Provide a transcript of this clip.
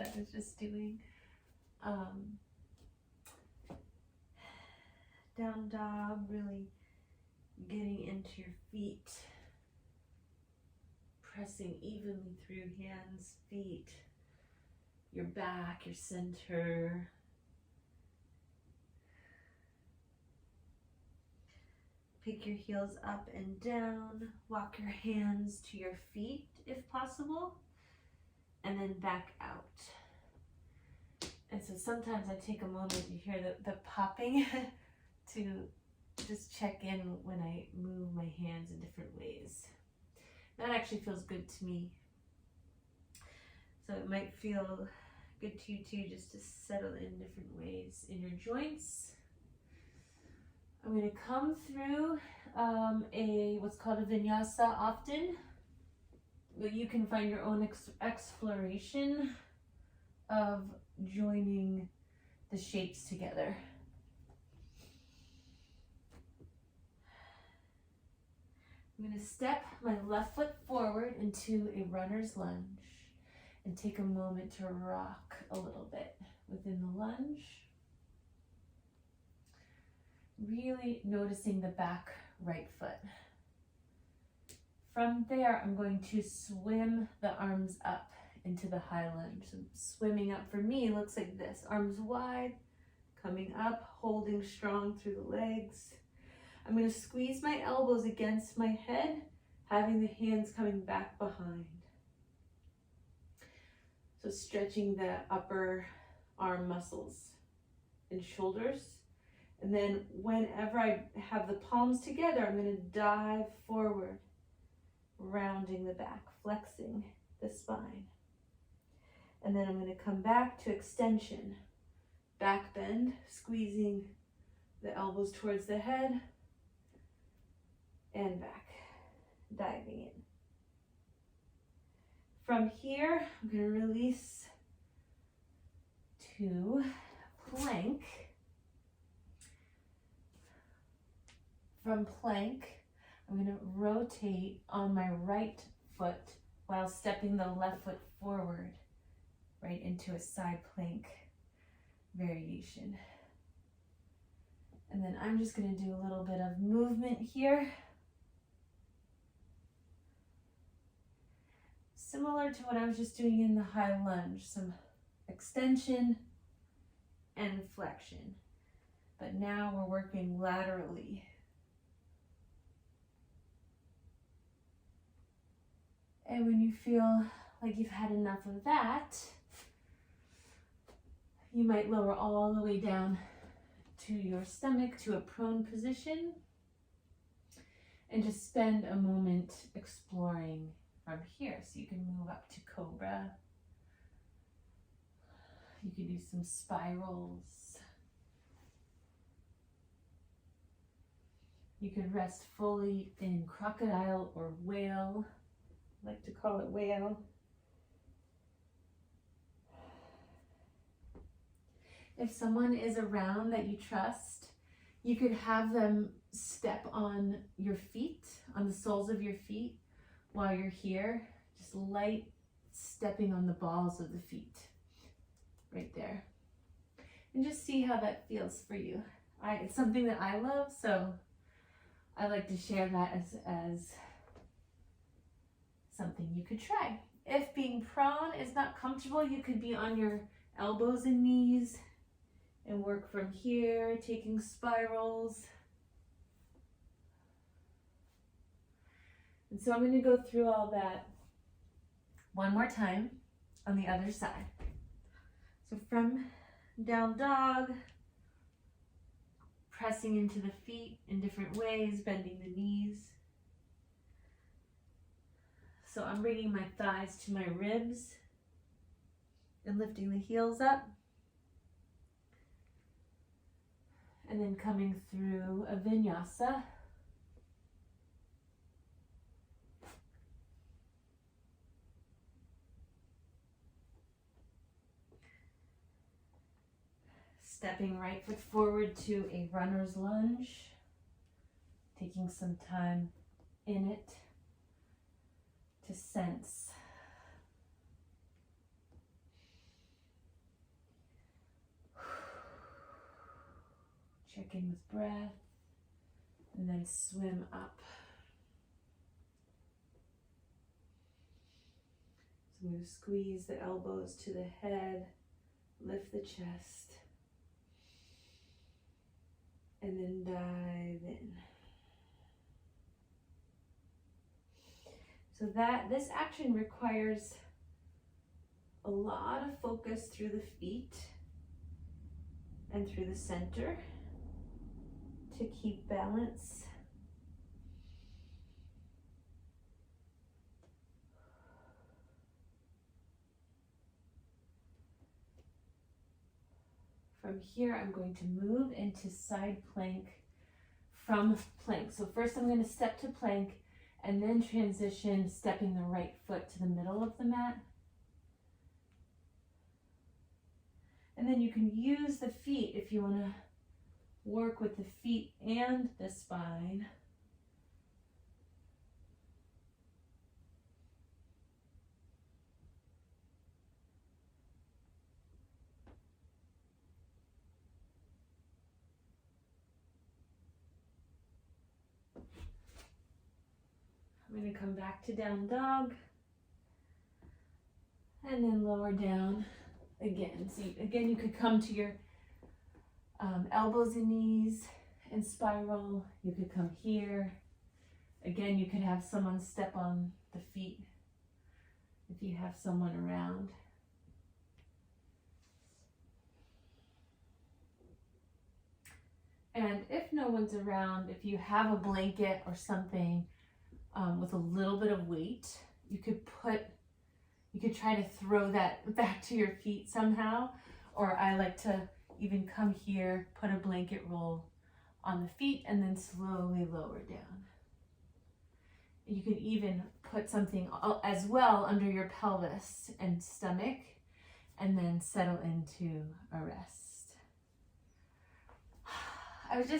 I was just doing down dog, really getting into your feet, pressing evenly through hands, feet, your back, your center. Pick your heels up and down, walk your hands to your feet if possible, and then back out. And so sometimes I take a moment, you hear the popping to just check in when I move my hands in different ways. That actually feels good to me. So it might feel good to you too, just to settle in different ways in your joints. I'm going to come through what's called a vinyasa often. But you can find your own exploration of joining the shapes together. I'm going to step my left foot forward into a runner's lunge and take a moment to rock a little bit within the lunge. Really noticing the back right foot. From there, I'm going to swim the arms up into the high lunge. So swimming up for me looks like this. Arms wide, coming up, holding strong through the legs. I'm going to squeeze my elbows against my head, having the hands coming back behind. So stretching the upper arm muscles and shoulders. And then whenever I have the palms together, I'm going to dive forward, rounding the back, flexing the spine. And then I'm going to come back to extension, back bend, squeezing the elbows towards the head, and back, diving in. From here, I'm going to release to plank. From plank, I'm going to rotate on my right foot while stepping the left foot forward, right into a side plank variation. And then I'm just going to do a little bit of movement here. Similar to what I was just doing in the high lunge, some extension and flexion. But now we're working laterally. And when you feel like you've had enough of that, you might lower all the way down to your stomach, to a prone position, and just spend a moment exploring from here. So you can move up to cobra. You can do some spirals. You could rest fully in crocodile or whale. I like to call it whale. If someone is around that you trust, you could have them step on your feet, on the soles of your feet while you're here. Just light stepping on the balls of the feet, right there. And just see how that feels for you. It's something that I love, so I like to share that as something you could try. If being prone is not comfortable, you could be on your elbows and knees and work from here, taking spirals. And so I'm going to go through all that one more time on the other side. So from down dog, pressing into the feet in different ways, bending the knees. So I'm bringing my thighs to my ribs and lifting the heels up. And then coming through a vinyasa. Stepping right foot forward to a runner's lunge. Taking some time in it to sense. Check in with breath, and then swim up. So we're going to squeeze the elbows to the head, lift the chest, and then dive in. So this action requires a lot of focus through the feet and through the center to keep balance. From here, I'm going to move into side plank from plank. So first I'm going to step to plank and then transition, stepping the right foot to the middle of the mat. And then you can use the feet if you want to work with the feet and the spine. I'm going to come back to down dog and then lower down again. So again, you could come to your elbows and knees and spiral. You could come here. Again, you could have someone step on the feet if you have someone around. And if no one's around, if you have a blanket or something with a little bit of weight, you could try to throw that back to your feet somehow. Or I like to even come here, put a blanket roll on the feet, and then slowly lower down. You can even put something as well under your pelvis and stomach, and then settle into a rest. I was just